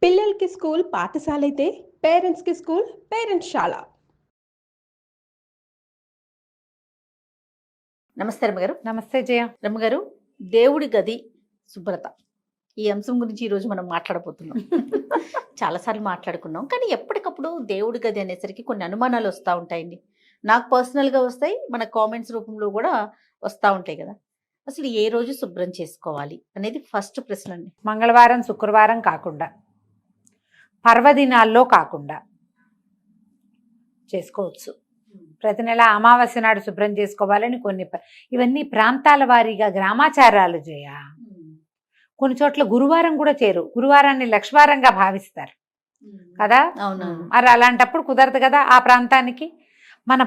పిల్లలకి స్కూల్ పాఠశాల అయితే పేరెంట్స్కి స్కూల్ పేరెంట్స్ శాల. నమస్తే రమ్మగారు. నమస్తే జయ. రమ్మగారు, దేవుడి గది శుభ్రత ఈ అంశం గురించి ఈరోజు మనం మాట్లాడబోతున్నాం. చాలాసార్లు మాట్లాడుకున్నాం, కానీ ఎప్పటికప్పుడు దేవుడి గది అనేసరికి కొన్ని అనుమానాలు వస్తూ ఉంటాయండి. నాకు పర్సనల్గా వస్తాయి, మన కామెంట్స్ రూపంలో కూడా వస్తూ ఉంటాయి కదా. అసలు ఏ రోజు శుభ్రం చేసుకోవాలి అనేది ఫస్ట్ ప్రశ్న అండి. మంగళవారం శుక్రవారం కాకుండా, పర్వదినాల్లో కాకుండా చేసుకోవచ్చు. ప్రతి నెల అమావాస్య నాడు శుభ్రం చేసుకోవాలని కొన్ని ఇవన్నీ ప్రాంతాల వారీగా గ్రామాచారాలు జయ. కొన్ని చోట్ల గురువారం కూడా చేరు, గురువారాన్ని లక్ష్వారంగా భావిస్తారు కదా. అవునవును. మరి అలాంటప్పుడు కుదరదు కదా. ఆ ప్రాంతానికి మన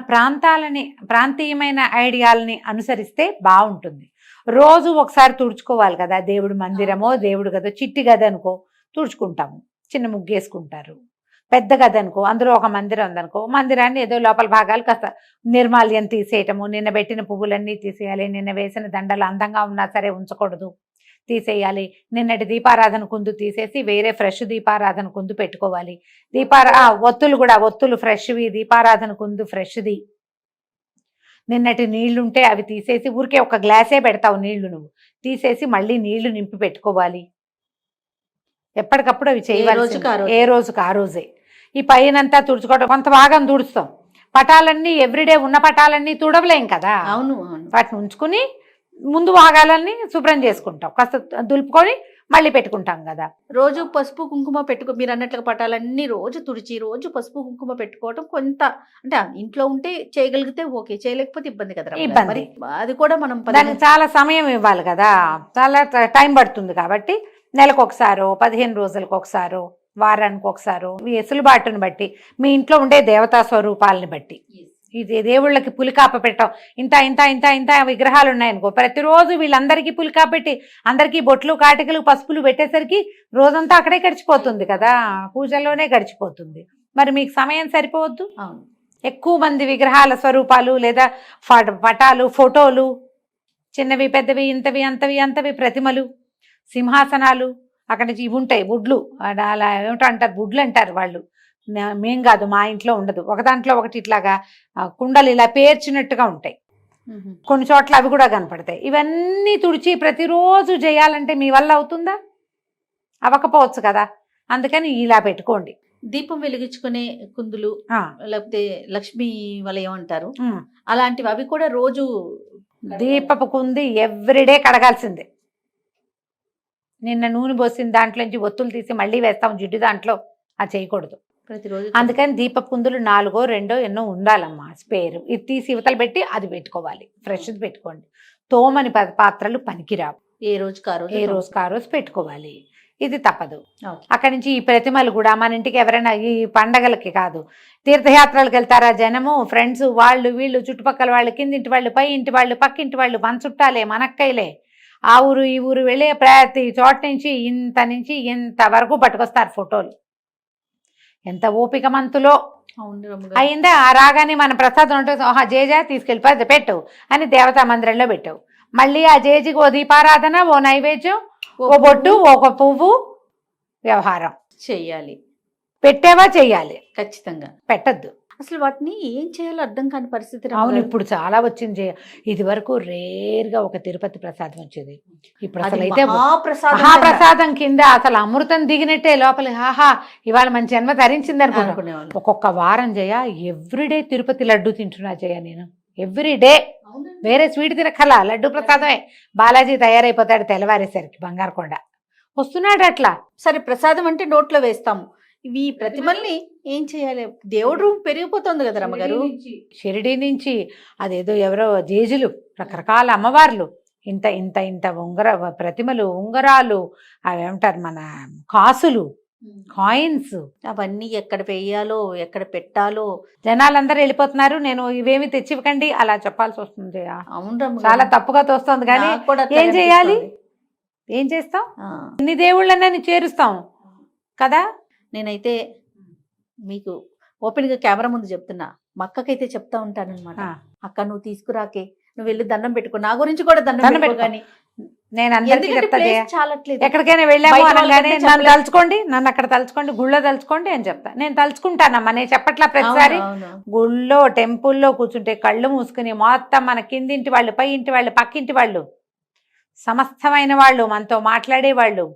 ప్రాంతీయమైన ఐడియాలని అనుసరిస్తే బాగుంటుంది. రోజు ఒకసారి తుడుచుకోవాలి కదా. దేవుడి మందిరమో దేవుడు గదో, చిట్టి గది అనుకో తుడుచుకుంటాము, చిన్న ముగ్గేసుకుంటారు. పెద్ద గది అనుకో, అందులో ఒక మందిరం ఉందనుకో, మందిరాన్ని ఏదో లోపల భాగాలు కాస్త నిర్మాల్యం తీసేయటము, నిన్న పెట్టిన పువ్వులన్నీ తీసేయాలి, నిన్న వేసిన దండలు అందంగా ఉన్నా సరే ఉంచకూడదు, తీసేయాలి. నిన్నటి దీపారాధన కుందు తీసేసి వేరే ఫ్రెష్ దీపారాధన కుందు పెట్టుకోవాలి. ఒత్తులు కూడా, ఒత్తులు ఫ్రెష్వి, దీపారాధన కుందు ఫ్రెష్ది. నిన్నటి నీళ్లుంటే అవి తీసేసి, ఊరికే ఒక గ్లాసే పెడతావు నీళ్లు, నువ్వు తీసేసి మళ్ళీ నీళ్లు నింపి పెట్టుకోవాలి. ఎప్పటికప్పుడు అవి చేయవలసి, ఏ రోజుకి ఆ రోజే. ఈ పైనంతా తుడుచుకోవడం, కొంత భాగం తుడుస్తాం. పటాలన్నీ ఎవ్రీడే ఉన్న పటాలన్నీ తుడవలేం కదా. అవును. వాటిని ఉంచుకుని ముందు భాగాలన్నీ శుభ్రం చేసుకుంటాం, కాస్త దులుపుకొని మళ్ళీ పెట్టుకుంటాం కదా. రోజు పసుపు కుంకుమ మీరు అన్నట్లుగా పటాలన్నీ రోజు తుడిచి రోజు పసుపు కుంకుమ పెట్టుకోవడం కొంత, అంటే ఇంట్లో ఉంటే చేయగలిగితే ఓకే, చేయలేకపోతే ఇబ్బంది కదా. ఇబ్బంది. అది కూడా మనం దానికి చాలా సమయం ఇవ్వాలి కదా, చాలా టైం పడుతుంది. కాబట్టి నెలకు ఒకసారో, 15 రోజులకు ఒకసారో, వారానికి ఒకసారో, మీ ఎసులుబాటును బట్టి, మీ ఇంట్లో ఉండే దేవతా స్వరూపాలని బట్టి. ఇది దేవుళ్ళకి పులికాప పెట్టాం, ఇంత ఇంత ఇంత ఇంత విగ్రహాలు ఉన్నాయనుకో, ప్రతిరోజు వీళ్ళందరికీ పులికాప పెట్టి అందరికీ బొట్లు కాటికలు పసుపులు పెట్టేసరికి రోజంతా అక్కడే గడిచిపోతుంది కదా, పూజల్లోనే గడిచిపోతుంది. మరి మీకు సమయం సరిపోవద్దు. ఎక్కువ మంది విగ్రహాల స్వరూపాలు లేదా పటాలు, ఫోటోలు, చిన్నవి పెద్దవి, ఇంతవి అంతవి అంతవి, ప్రతిమలు, సింహాసనాలు, అక్కడి నుంచి ఇవి ఉంటాయి బుడ్లు, అలా ఏమిటో అంటారు, బుడ్లు అంటారు వాళ్ళు. మేం కాదు, మా ఇంట్లో ఉండదు. ఒక దాంట్లో ఒకటి ఇట్లాగా కుండలు ఇలా పేర్చినట్టుగా ఉంటాయి, కొన్ని చోట్ల అవి కూడా కనపడతాయి. ఇవన్నీ తుడిచి ప్రతిరోజు చేయాలంటే మీ వల్ల అవుతుందా? అవ్వకపోవచ్చు కదా. అందుకని ఇలా పెట్టుకోండి. దీపం వెలిగించుకునే కుందులు, లేకపోతే లక్ష్మీ వలయం అంటారు, అలాంటివి, అవి కూడా రోజు దీపపు కుంది ఎవ్రీడే కడగాల్సిందే. నిన్న నూనె పోసిన దాంట్లోంచి ఒత్తులు తీసి మళ్ళీ వేస్తాం జిడ్డు దాంట్లో, అది చేయకూడదు ప్రతిరోజు. అందుకని దీపపు కుందులు 4 2 ఎన్నో ఉండాలమ్మా, స్పేర్. ఇది తీసి ఇవతలు పెట్టి అది పెట్టుకోవాలి, ఫ్రెష్ది పెట్టుకోండి. తోమని పాత్రలు పనికిరావు, ఏ రోజుకి ఆ రోజు పెట్టుకోవాలి. ఇది తప్పదు. అక్కడి నుంచి ఈ ప్రతిమలు కూడా మన ఇంటికి ఎవరైనా ఈ పండగలకి కాదు, తీర్థయాత్రలకు వెళ్తారా జనము, ఫ్రెండ్స్, వాళ్ళు వీళ్ళు, చుట్టుపక్కల వాళ్ళు, కిందింటి వాళ్ళు, పై ఇంటి వాళ్ళు, పక్కింటి వాళ్ళు, మన చుట్టాలే, మనక్కైలే, ఆ ఊరు ఈ ఊరు వెళ్ళే ప్రతి చోట నుంచి ఇంత వరకు పట్టుకొస్తారు ఫోటోలు. ఎంత ఓపిక మంతులో అయిందా. ఆ రాగానే మన ప్రసాదం ఉంటుంది, జేజా తీసుకెళ్ళిపోయి పెట్టు అని దేవతా మందిరంలో పెట్టావు. మళ్ళీ ఆ జేజికి ఓ దీపారాధన, ఓ నైవేద్యం, ఓ బొట్టు, ఒక పువ్వు, వ్యవహారం చెయ్యాలి. పెట్టావా చెయ్యాలి, ఖచ్చితంగా. పెట్టద్దు. అసలు వాటిని ఏం చేయాలో అర్థం కాని పరిస్థితి. అవును, ఇప్పుడు చాలా వచ్చింది. ఇది వరకు రేర్గా ఒక తిరుపతి ప్రసాదం వచ్చేది, ఇప్పుడు అసలు అయితే మహాప్రసాదం కింద అసలు అమృతం దిగినట్టే లోపల. హాహా, ఇవాళ మన జన్మ ధరించింది అనుకునేవాళ్ళు. ఒక్కొక్క వారం జయ ఎవ్రీడే తిరుపతి లడ్డు తింటున్నా జయ నేను, ఎవ్రీడే. వేరే స్వీట్ తినకల లడ్డు ప్రసాదమే. బాలాజీ తయారైపోతాడు తెల్లవారేసరికి, బంగారకొండ వస్తున్నాడు అట్లా. సరే, ప్రసాదం అంటే నోట్లో వేస్తాము, ఇవి ప్రతిమల్ని ఏం చేయాలి? దేవుడు పెరిగిపోతుంది కదా రమ్మగారు. షిరిడి నుంచి అదేదో ఎవరో జేజులు, రకరకాల అమ్మవార్లు, ఇంత ఇంత ఇంత ప్రతిమలు, ఉంగరాలు, అవి ఏమంటారు మన కాసులు, కాయిన్స్, అవన్నీ ఎక్కడ వేయాలో ఎక్కడ పెట్టాలో జనాలందరూ వెళ్ళిపోతున్నారు. నేను ఇవేమి తెచ్చివ్వకండి అలా చెప్పాల్సి వస్తుంది. అవును, చాలా తప్పుగా తోస్తుంది. కానీ ఏం చేయాలి, ఏం చేస్తాం? ఇన్ని దేవుళ్ళని చేరుస్తాం కదా. నేనైతే మీకు ఓపెన్గా కెమెరా ముందు చెప్తున్నా, మా అక్కకైతే చెప్తా ఉంటాను అనమాట, అక్క నువ్వు తీసుకురాకే, నువ్వు వెళ్ళి దండం పెట్టుకో, నా గురించి కూడా దండం పెట్టుకో. కానీ నేను అందరికీ ఎందుకంటే చెప్తా place జయ. చాలట్లేదు. ఎక్కడికైనా వెళ్ళాము బయట అనగానే వాళ్ళకంటే నన్ను చెప్పలేం. తలుచుకోండి, నన్ను అక్కడ తలుచుకోండి, గుళ్ళో తలుచుకోండి అని చెప్తా. నేను తలుచుకుంటానమ్మా, నేను చెప్పట్లా ప్రతిసారి. అవును. గుళ్ళో టెంపుల్లో కూర్చుంటే కళ్ళు మూసుకుని మొత్తం మన కిందింటి వాళ్ళు, పై ఇంటి వాళ్ళు, పక్కింటి వాళ్ళు, సమస్తమైన వాళ్ళు, మనతో మాట్లాడేవాళ్ళు,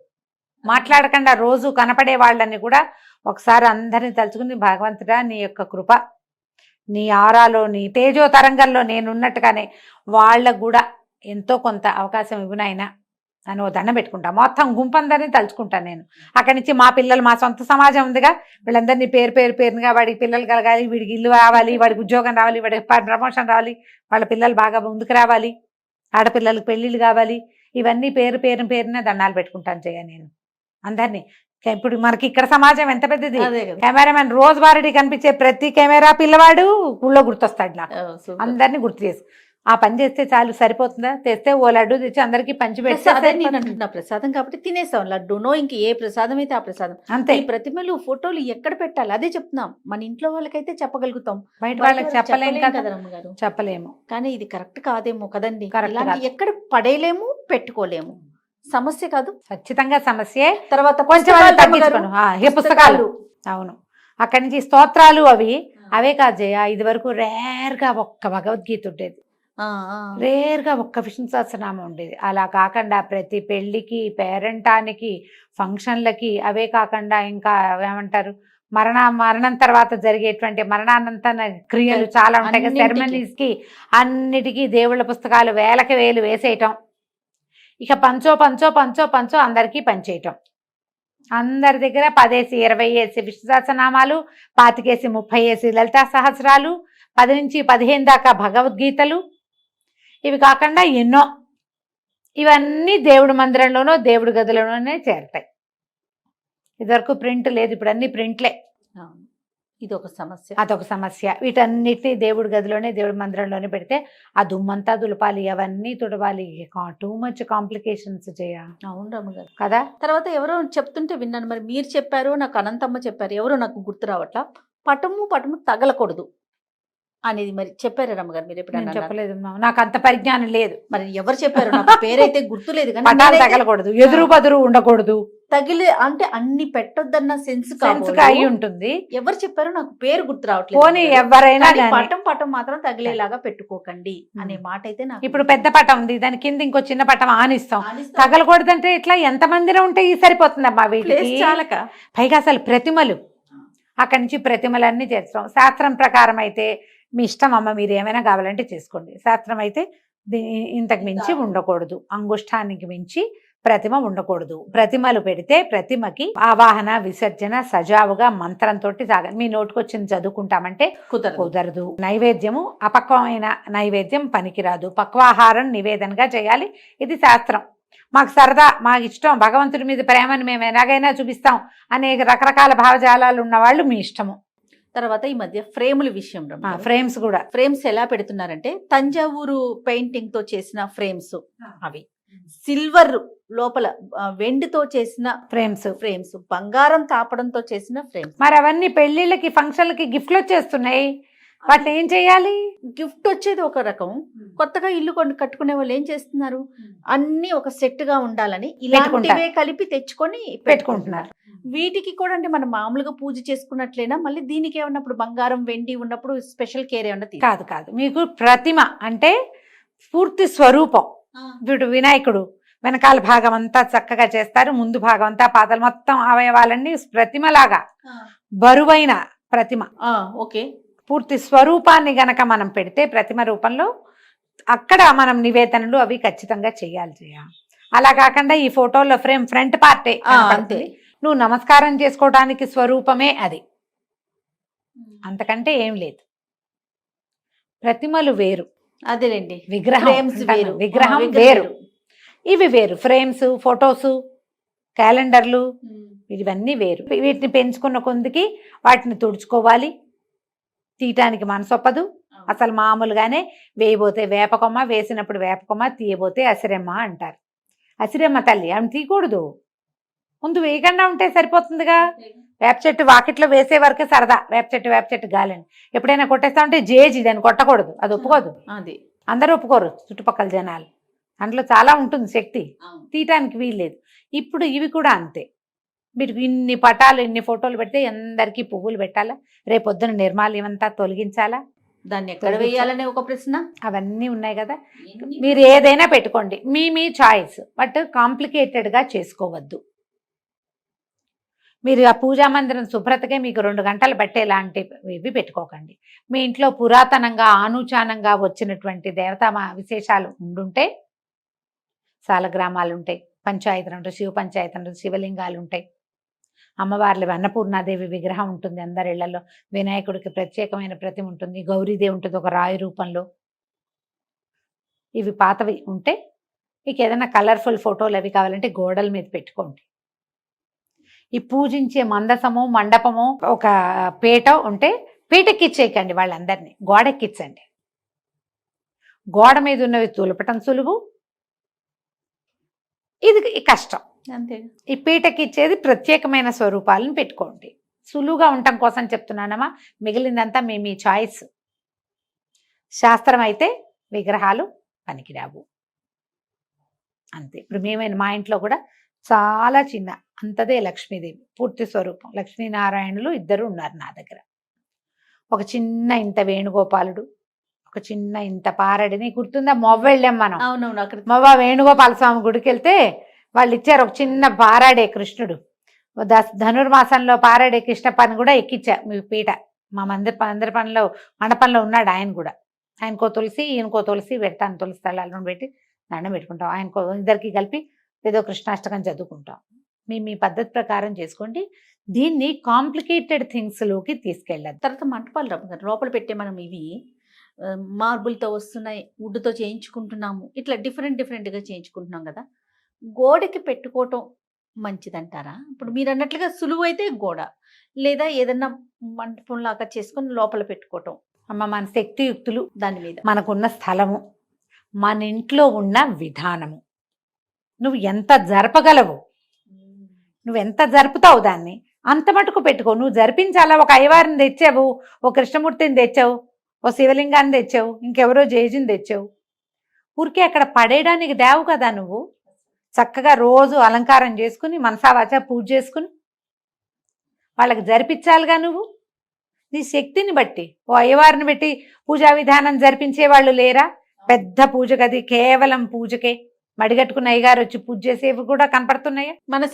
మాట్లాడకుండా రోజు కనపడే వాళ్ళని కూడా ఒకసారి అందరిని తలుచుకుని, భగవంతుడా నీ యొక్క కృప, నీ ఆరాలో, నీ తేజో తరంగంలో నేనున్నట్టుగానే వాళ్ళకు కూడా ఎంతో కొంత అవకాశం ఇవ్వనైనా అని ఓ దండం పెట్టుకుంటా. మొత్తం గుంపందరినీ తలుచుకుంటాను నేను. అక్కడి నుంచి మా పిల్లలు, మా సొంత సమాజం ఉందిగా, వీళ్ళందరినీ పేరుగా వాడికి పిల్లలు కలగాలి, వీడికి ఇల్లు రావాలి, వాడికి ఉద్యోగం రావాలి, వాడికి ప్రమోషన్ రావాలి, వాళ్ళ పిల్లలు బాగా ముందుకు రావాలి, ఆడపిల్లలకు పెళ్ళిళ్ళు కావాలి, ఇవన్నీ పేరున దండాలు పెట్టుకుంటాను జయ నేను అందరినీ. ఇప్పుడు మనకి ఇక్కడ సమాజం ఎంత పెద్దది. అదే కదా. కెమెరామెన్ రోజువారీ కనిపించే ప్రతి కెమెరా పిల్లవాడు ఊళ్ళో గుర్తొస్తాడు నాకు. super. అందరినీ గుర్తు చేసి ఆ పని చేస్తే చాలు, సరిపోతుందా? తెస్తే ఓ లడ్డు తెచ్చి అందరికి పంచి ప్రసాదం నేను పెడితే అంటున్నా, ప్రసాదం కాబట్టి తినేస్తాం. లడ్డూనో ఇంక ఏ ప్రసాదం అయితే ఆ ప్రసాదం. అంతే. ఈ ప్రతిమలు ఫోటోలు ఎక్కడ పెట్టాలి అదే చెప్తున్నాం. మన ఇంట్లో వాళ్ళకైతే చెప్పగలుగుతాం, బయట బయట వాళ్ళకి వాళ్ళకి చెప్పలేం చెప్పలేం కదా, కదా రమ్మగారు. చెప్పలేము. కానీ ఇది కరెక్ట్ కాదేమో కదండి. Correct ఇలాంటి కాదు. ఎక్కడ పడేయలేము, పెట్టుకోలేము. సమస్య కాదు. ఖచ్చితంగా సమస్యే. తర్వాత కొంచెం పుస్తకాలు అది తగ్గించుకోను. ఏ పుస్తకాలు? అవును. అక్కడి నుంచి స్తోత్రాలు అవే కాదు జయ. ఇది వరకు రేర్గా ఒక్క భగవద్గీత ఉండేది, ఆ, ఆ. రేర్గా ఒక్క విష్ణు సహస్రనామం ఉండేది. అలా కాకుండా ప్రతి పెళ్లికి, పేరెంటానికి, ఫంక్షన్లకి, అవే కాకుండా ఇంకా ఏమంటారు, మరణం తర్వాత జరిగేటువంటి మరణానంతర క్రియలు చాలా ఉంటాయి కదా, అన్నింటికి. సెరమనీస్ కి, అన్నిటికీ దేవుళ్ళ పుస్తకాలు వేలకి వేలు వేసేయటం. ఇక పంచో అందరికీ పంచేయటం. అందరి దగ్గర 10 20 విష్ణు సహస్రనామాలు, 25 30 లలితా సహస్రాలు, 10 నుంచి 15 దాకా భగవద్గీతలు, ఇవి కాకుండా ఎన్నో. ఇవన్నీ దేవుడి మందిరంలోనో దేవుడి గదిలోనే చేరతాయి. ఇదివరకు ప్రింట్ లేదు, ఇప్పుడు అన్ని ప్రింట్లే. అవును. ఇది ఒక సమస్య. అదొక సమస్య. వీటన్నిటిని దేవుడి గదిలోనే, దేవుడి మందిరంలోనే పెడితే ఆ దుమ్మంతా దులపాలి, అవన్నీ తుడవాలి. టూ మచ్ కాంప్లికేషన్స్ చేయ. అవును రమ్మగారు. కదా. తర్వాత ఎవరో చెప్తుంటే విన్నాను, మరి మీరు చెప్పారు, నాకు అనంతమ్మ చెప్పారు, ఎవరో నాకు గుర్తు రావట్లా, పటము తగలకూడదు అనేది మరి చెప్పారు రమ్మగారు. మీరు నేను ఎప్పుడన్నా చెప్పలేదు, నాకు అంత పరిజ్ఞానం లేదు. మరి ఎవరు చెప్పారు? నాకు పేరైతే గుర్తులేదు కానీ పటాలు నేనైతే తగలకూడదు, ఎదురు బదురు ఉండకూడదు, తగిలే అంటే అన్ని పెట్టొద్దన్న సెన్స్ సెన్స్గా అయి ఉంటుంది. ఎవరు చెప్పారో నాకు పేరు గుర్తు రావట్లేదు. పోనీ ఎవరైనా కానీ గానీ. పటం మాత్రం తగిలేలాగా పెట్టుకోకండి అనే మాట అయితే నాకు ఇప్పుడు పెద్ద పటం ఉంది, దాని కింద ఇంకో చిన్న పటం ఆనిస్తాం. ఆనిస్తాం. తగలకూడదంటే ఇట్లా ఎంత మందిలో ఉంటే ఈ సరిపోతుందమ్మా ప్లేస్ వీటికి. చాలక. పైగా అసలు ప్రతిమలు, అక్కడి నుంచి ప్రతిమలన్నీ చేస్తాం. శాస్త్రం ప్రకారం అయితే మీ ఇష్టం అమ్మ, మీరు ఏమైనా కావాలంటే చేసుకోండి. శాస్త్రం అయితే ఇంతకు మించి ఉండకూడదు, అంగుష్టానికి మించి ప్రతిమ ఉండకూడదు. ప్రతిమలు పెడితే ప్రతిమకి ఆవాహన, విసర్జన సజావుగా మంత్రంతో సాగాలి. మీ నోటికొచ్చింది చదువుకుంటామంటే కుదరదు. నైవేద్యము అపక్వమైన నైవేద్యం పనికిరాదు. పక్వాహారం నివేదనగా చేయాలి. ఇది శాస్త్రం. మాకు సరదా, మాకు ఇష్టం, భగవంతుడి మీద ప్రేమను మేము ఎలాగైనా చూపిస్తాం అనేక రకరకాల భావజాలాలు ఉన్న వాళ్ళు మీ ఇష్టము. తర్వాత ఈ మధ్య ఫ్రేముల విషయం, ఫ్రేమ్స్ కూడా, ఫ్రేమ్స్ ఎలా పెడుతున్నారంటే తంజావూరు పెయింటింగ్ తో చేసిన ఫ్రేమ్స్, అవి సిల్వర్ లోపల వెండితో చేసిన ఫ్రేమ్స్, బంగారం తాపడంతో చేసిన ఫ్రేమ్స్. మరి అవన్నీ పెళ్లిళ్ళకి, ఫంక్షన్లకి గిఫ్ట్లు వచ్చేస్తున్నాయి. వాటిని ఏం చేయాలి? గిఫ్ట్ వచ్చేది ఒక రకం, కొత్తగా ఇల్లు కట్టుకునే వాళ్ళు ఏం చేస్తున్నారు, అన్ని ఒక సెట్ గా ఉండాలని ఇలాంటివే కలిపి తెచ్చుకొని పెట్టుకుంటున్నారు. వీటికి కూడా అంటే మనం మామూలుగా పూజ చేసుకున్నట్లేనా, మళ్ళీ దీనికి ఏమన్నప్పుడు బంగారం వెండి ఉన్నప్పుడు స్పెషల్ కేర్ ఏమన్నా? కాదు, మీకు ప్రతిమ అంటే పూర్తి స్వరూపం. వీడు వినాయకుడు వెనకాల భాగం అంతా చక్కగా చేస్తారు, ముందు భాగం అంతా పాదాలు మొత్తం అవయవాలన్నీ ప్రతిమలాగా బరువైన ప్రతిమ. ఓకే. పూర్తి స్వరూపాన్ని గనక మనం పెడితే ప్రతిమ రూపంలో అక్కడ మనం నివేదనలు అవి ఖచ్చితంగా చేయాలి. అలా కాకుండా ఈ ఫోటోలో ఫ్రేమ్ ఫ్రంట్ పార్టే అంతే, నువ్వు నమస్కారం చేసుకోవడానికి స్వరూపమే అది, అంతకంటే ఏం లేదు. ప్రతిమలు వేరు, అదేలేండి, విగ్రహం వేరు, ఇవి వేరు. ఫ్రేమ్స్, ఫొటోస్, క్యాలెండర్లు ఇవన్నీ వేరు. వీటిని పెంచుకున్న కొందికి వాటిని తుడుచుకోవాలి, తీయటానికి మనసొప్పదు. అసలు మామూలుగానే వేయబోతే వేపకొమ్మ, వేసినప్పుడు వేపకొమ్మ, తీయబోతే అసిరెమ్మ అంటారు. అసిరెమ్మ తల్లి ఆమె తీయకూడదు, ముందు వేయకుండా ఉంటే సరిపోతుందిగా. వేప చెట్టు వాకిట్లో వేసే వరకే సరదా, వేప చెట్టు గాలని. ఎప్పుడైనా కొట్టేస్తా ఉంటే జేజి, దాన్ని కొట్టకూడదు, అది ఒప్పుకోదు. అది అందరూ ఒప్పుకోరు, చుట్టుపక్కల జనాలు. అందులో చాలా ఉంటుంది శక్తి, తీయటానికి వీల్లేదు. ఇప్పుడు ఇవి కూడా అంతే. మీరు ఇన్ని పటాలు ఇన్ని ఫోటోలు పెడితే అందరికీ పువ్వులు పెట్టాలా, రేపొద్దున నిర్మాల్యం అంతా తొలగించాలా, దాన్ని ఎక్కడ వేయాలనే ఒక ప్రశ్న. అవన్నీ ఉన్నాయి కదా. మీరు ఏదైనా పెట్టుకోండి, మీ చాయిస్, బట్ కాంప్లికేటెడ్గా చేసుకోవద్దు. మీరు ఆ పూజా మందిరం శుభ్రతకే మీకు 2 గంటలు పట్టేలాంటివి పెట్టుకోకండి. మీ ఇంట్లో పురాతనంగా ఆనుచానంగా వచ్చినటువంటి దేవతా విశేషాలు ఉండుంటే, సాలగ్రామాలు ఉంటాయి, పంచాయతీలు ఉంటాయి, శివ పంచాయతీలు, శివలింగాలు ఉంటాయి, అమ్మవార్లు అన్నపూర్ణాదేవి విగ్రహం ఉంటుంది అందరి ఇళ్లలో, వినాయకుడికి ప్రత్యేకమైన ప్రతిమ ఉంటుంది, గౌరీదేవి ఉంటుంది ఒక రాయి రూపంలో. ఇవి పాతవి ఉంటే మీకు ఏదైనా కలర్ఫుల్ ఫోటోలు అవి కావాలంటే గోడల మీద పెట్టుకోండి. ఈ పూజించే మందసము మండపము ఒక పీట ఉంటే పీటెక్కిచ్చేయకండి, వాళ్ళందరినీ గోడెక్కించండి. గోడ మీద ఉన్నవి తులపటం సులువు, ఇది కష్టం. అంతే. ఈ పీటకిచ్చేది ప్రత్యేకమైన స్వరూపాలను పెట్టుకోండి. సులువుగా ఉండటం కోసం చెప్తున్నానమ్మా, మిగిలిందంతా మీ చాయిస్. శాస్త్రం అయితే విగ్రహాలు పనికిరావు అంతే. ఇప్పుడు మా ఇంట్లో కూడా చాలా చిన్న అంతదే లక్ష్మీదేవి పూర్తి స్వరూపం, లక్ష్మీనారాయణులు ఇద్దరు ఉన్నారు నా దగ్గర. ఒక చిన్న ఇంత వేణుగోపాలుడు, ఒక చిన్న ఇంత పారడిని గుర్తుందా, మొవ్వ వెళ్ళాం మనం. అవునవును, అక్కడ మొవ్వ వేణుగోపాల స్వామి గుడికి వెళ్తే వాళ్ళు ఇచ్చారు ఒక చిన్న పారాడే కృష్ణుడు. ధనుర్మాసంలో పారాడే కృష్ణ పని కూడా ఎక్కిచ్చా మీ పీట. మా మందిర మండపంలో ఉన్నాడు ఆయన కూడా. ఆయనకో తులసి ఈయనకో తులసి పెడతాను, తులసి తళ్ళను పెట్టి దండం పెట్టుకుంటాం. ఆయనకో ఇద్దరికి కలిపి ఏదో కృష్ణాష్టకం చదువుకుంటాం. మీ పద్ధతి ప్రకారం చేసుకోండి. దీన్ని కాంప్లికేటెడ్ థింగ్స్లోకి తీసుకెళ్ళదు. తర్వాత మంటపాలు రమ్మ లోపల పెట్టే మనం ఇవి మార్బుల్తో వస్తున్నాయి, వుడ్తో చేయించుకుంటున్నాము, ఇట్లా డిఫరెంట్గా చేయించుకుంటున్నాం కదా. గోడకి పెట్టుకోవటం మంచిదంటారా? ఇప్పుడు మీరు అన్నట్లుగా సులువు అయితే గోడ, లేదా ఏదన్నా మంటపం లాగా చేసుకొని లోపల పెట్టుకోవటం. అమ్మ, మన శక్తియుక్తులు, దాని మీద మనకున్న స్థలము, మన ఇంట్లో ఉన్న విధానము, నువ్వు ఎంత జరపగలవు, నువ్వు ఎంత జరుపుతావు దాన్ని అంత మటుకు పెట్టుకో. నువ్వు జరిపించాలా, ఒక అయ్యవారిని తెచ్చావు, ఓ కృష్ణమూర్తిని తెచ్చావు, ఓ శివలింగాన్ని తెచ్చావు, ఇంకెవరో జేజిని తెచ్చావు, ఊరికే అక్కడ పడేయడానికి దేవు కదా. నువ్వు చక్కగా రోజు అలంకారం చేసుకుని మనసావాచ పూజ చేసుకుని వాళ్ళకి జరిపించాలిగా. నువ్వు నీ శక్తిని బట్టి ఓ అయ్యవారిని పెట్టి పూజా విధానం జరిపించే వాళ్ళు లేరా? పెద్ద పూజ గది కేవలం పూజకే మడిగట్టుకున్న అయ్యగారు వచ్చి పూజ చేసేవి కూడా కనపడుతున్నాయా? మన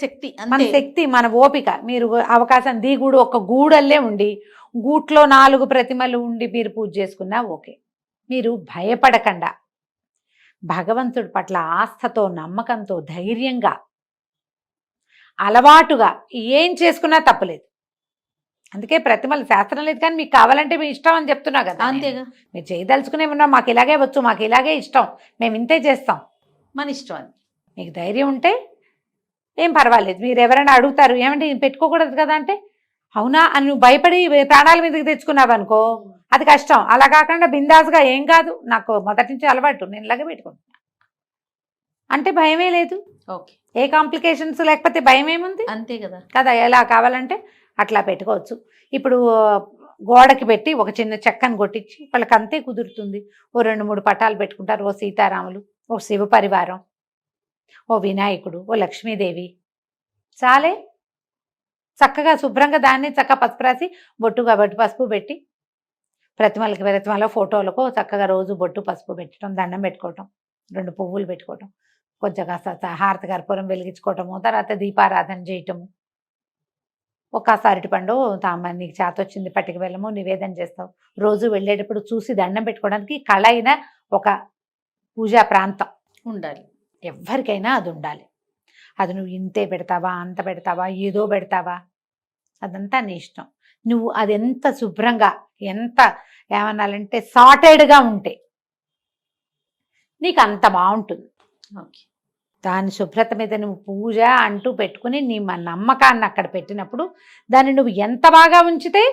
శక్తి, మన ఓపిక. మీరు అవకాశం దిగుడు ఒక గూడల్లే ఉండి గూట్లో 4 ప్రతిమలు ఉండి మీరు పూజ చేసుకున్నా ఓకే. మీరు భయపడకుండా భగవంతుడి పట్ల ఆస్థతో నమ్మకంతో ధైర్యంగా అలవాటుగా ఏం చేసుకున్నా తప్పులేదు. అందుకే ప్రతిమలు శాస్త్రం లేదు, కానీ మీకు కావాలంటే మీ ఇష్టం అని చెప్తున్నా కదా. అంతేగా, మీరు చేయదలుచుకునే ఉన్నా, మాకు ఇలాగే వచ్చు, మాకు ఇలాగే ఇష్టం, మేము ఇంతే చేస్తాం, మన ఇష్టం అని మీకు ధైర్యం ఉంటే ఏం పర్వాలేదు. మీరు ఎవరైనా అడుగుతారు ఏమంటే పెట్టుకోకూడదు కదా అంటే, అవునా అని నువ్వు భయపడి ప్రాణాల మీదకి తెచ్చుకున్నావు అనుకో, అది కష్టం. అలా కాకుండా బిందాస్గా ఏం కాదు, నాకు మొదటి నుంచి అలవాటు, నేను ఇలాగే పెట్టుకుంటున్నా అంటే భయమే లేదు. ఓకే, ఏ కాంప్లికేషన్స్ లేకపోతే భయం ఏముంది? అంతే కదా కదా. ఎలా కావాలంటే అట్లా పెట్టుకోవచ్చు. ఇప్పుడు గోడకి పెట్టి ఒక చిన్న చెక్కను కొట్టించి వాళ్ళకి అంతే కుదురుతుంది. ఓ 2-3 పటాలు పెట్టుకుంటారు, ఓ సీతారాములు, ఓ శివ పరివారం, ఓ వినాయకుడు, ఓ లక్ష్మీదేవి, చాలే. చక్కగా శుభ్రంగా దాన్ని చక్కగా పసుపు రాసి బొట్టు పసుపు పెట్టి ప్రతిమలో ఫోటోలకు చక్కగా రోజు బొట్టు పసుపు పెట్టడం, దండం పెట్టుకోవటం, 2 పువ్వులు పెట్టుకోవటం, కొంచెం కాస్త హారతి కర్పూరం వెలిగించుకోవటము, తర్వాత దీపారాధన చేయటము, ఒక అరటిపండు నీకు చేత వచ్చింది పట్టుకు వెళ్ళము నివేదన చేస్తావు. రోజు వెళ్ళేటప్పుడు చూసి దండం పెట్టుకోవడానికి కళ అయిన ఒక పూజా ప్రాంతం ఉండాలి. ఎవరికైనా అది ఉండాలి. అది నువ్వు ఇంతే పెడతావా, అంత పెడతావా, ఏదో పెడతావా, అదంతా నీ ఇష్టం. నువ్వు అది ఎంత శుభ్రంగా, ఎంత ఏమన్నాలంటే సార్టెడ్గా ఉంటే నీకు అంత బాగుంటుంది. ఓకే, దాని శుభ్రత మీద నువ్వు పూజ అంటూ పెట్టుకుని నీ నమ్మకాన్ని అక్కడ పెట్టినప్పుడు దాన్ని నువ్వు ఎంత బాగా ఉంచితే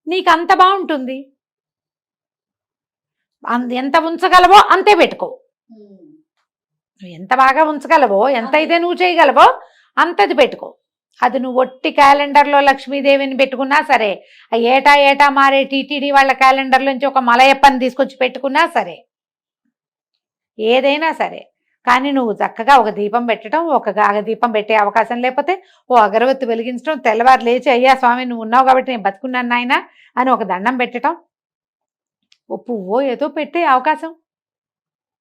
నీకు అంత బాగుంటుంది. ఎంత ఉంచగలవో అంతే పెట్టుకో. నువ్వు ఎంత బాగా ఉంచగలవో, ఎంత అయితే నువ్వు చేయగలవో అంతది పెట్టుకో. అది నువ్వు ఒట్టి క్యాలెండర్లో లక్ష్మీదేవిని పెట్టుకున్నా సరే, ఏటా మారే టీటీడీ వాళ్ళ క్యాలెండర్లోంచి ఒక మలయప్పని తీసుకొచ్చి పెట్టుకున్నా సరే, ఏదైనా సరే కానీ నువ్వు చక్కగా ఒక దీపం పెట్టడం, ఒక దీపం పెట్టే అవకాశం లేకపోతే ఓ అగరవత్తి వెలిగించడం, తెల్లవారు లేచి అయ్యా స్వామి నువ్వు ఉన్నావు కాబట్టి నేను బతుకున్నాను నాయన అని ఒక దండం పెట్టడం, ఓ పువ్వో ఏదో పెట్టే అవకాశం,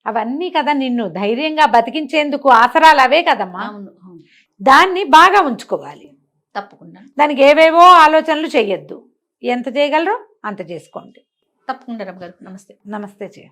అవన్నీ కదా నిన్ను ధైర్యంగా బతికించేందుకు ఆసరాలు అవే కదమ్మా. అవును అవును దాన్ని బాగా ఉంచుకోవాలి. తప్పకుండా దానికి ఏవేవో ఆలోచనలు చెయ్యొద్దు. ఎంత చేయగలరో అంత చేసుకోండి. తప్పకుండా రమ్మ గారు. నమస్తే. నమస్తే జయ.